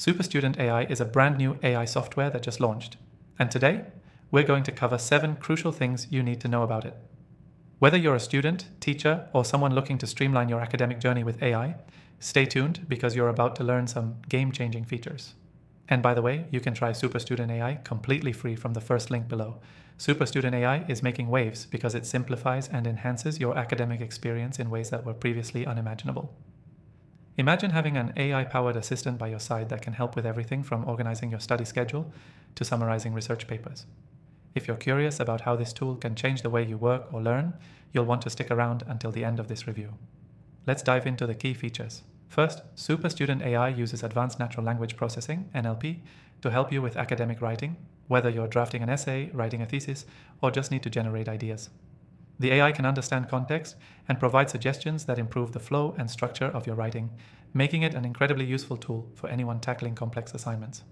SuperStudentAI is a brand new AI software that just launched. And today, we're going to cover 7 crucial things you need to know about it. Whether you're a student, teacher, or someone looking to streamline your academic journey with AI, stay tuned because you're about to learn some game-changing features. And by the way, you can try SuperStudentAI completely free from the first link below. SuperStudentAI is making waves because it simplifies and enhances your academic experience in ways that were previously unimaginable. Imagine having an AI-powered assistant by your side that can help with everything from organizing your study schedule to summarizing research papers. If you're curious about how this tool can change the way you work or learn, you'll want to stick around until the end of this review. Let's dive into the key features. First, SuperStudentAI uses advanced natural language processing, NLP, to help you with academic writing, whether you're drafting an essay, writing a thesis, or just need to generate ideas. The AI can understand context and provide suggestions that improve the flow and structure of your writing, making it an incredibly useful tool for anyone tackling complex assignments.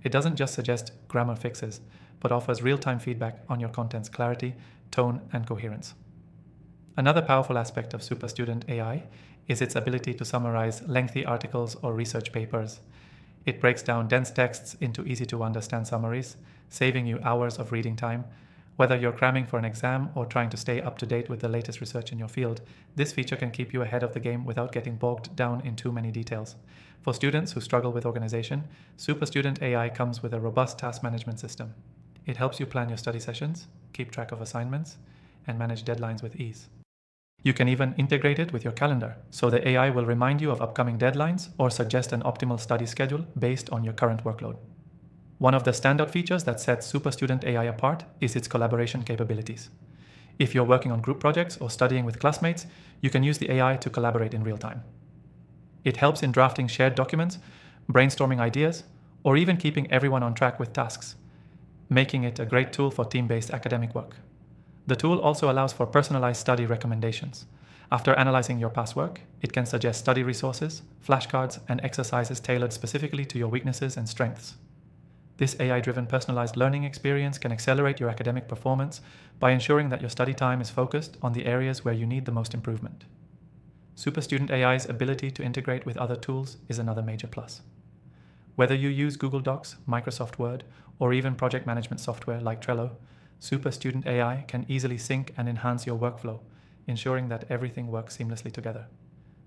It doesn't just suggest grammar fixes, but offers real-time feedback on your content's clarity, tone, and coherence. Another powerful aspect of SuperStudentAI is its ability to summarize lengthy articles or research papers. It breaks down dense texts into easy-to-understand summaries, saving you hours of reading time. Whether you're cramming for an exam or trying to stay up to date with the latest research in your field, this feature can keep you ahead of the game without getting bogged down in too many details. For students who struggle with organization, SuperStudentAI comes with a robust task management system. It helps you plan your study sessions, keep track of assignments, and manage deadlines with ease. You can even integrate it with your calendar, so the AI will remind you of upcoming deadlines or suggest an optimal study schedule based on your current workload. One of the standout features that sets SuperStudentAI apart is its collaboration capabilities. If you're working on group projects or studying with classmates, you can use the AI to collaborate in real time. It helps in drafting shared documents, brainstorming ideas, or even keeping everyone on track with tasks, making it a great tool for team-based academic work. The tool also allows for personalized study recommendations. After analyzing your past work, it can suggest study resources, flashcards, and exercises tailored specifically to your weaknesses and strengths. This AI-driven personalized learning experience can accelerate your academic performance by ensuring that your study time is focused on the areas where you need the most improvement. SuperStudentAI's ability to integrate with other tools is another major plus. Whether you use Google Docs, Microsoft Word, or even project management software like Trello, SuperStudentAI can easily sync and enhance your workflow, ensuring that everything works seamlessly together.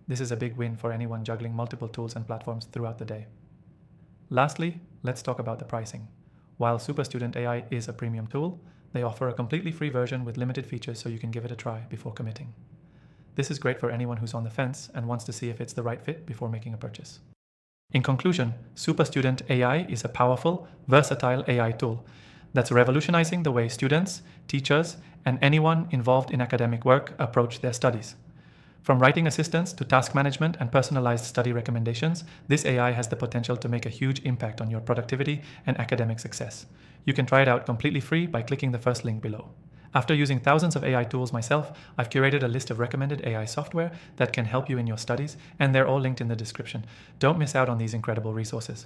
This is a big win for anyone juggling multiple tools and platforms throughout the day. Lastly, let's talk about the pricing. While SuperStudentAI is a premium tool, they offer a completely free version with limited features so you can give it a try before committing. This is great for anyone who's on the fence and wants to see if it's the right fit before making a purchase. In conclusion, SuperStudentAI is a powerful, versatile AI tool that's revolutionizing the way students, teachers, and anyone involved in academic work approach their studies. From writing assistance to task management and personalized study recommendations, this AI has the potential to make a huge impact on your productivity and academic success. You can try it out completely free by clicking the first link below. After using thousands of AI tools myself, I've curated a list of recommended AI software that can help you in your studies, and they're all linked in the description. Don't miss out on these incredible resources.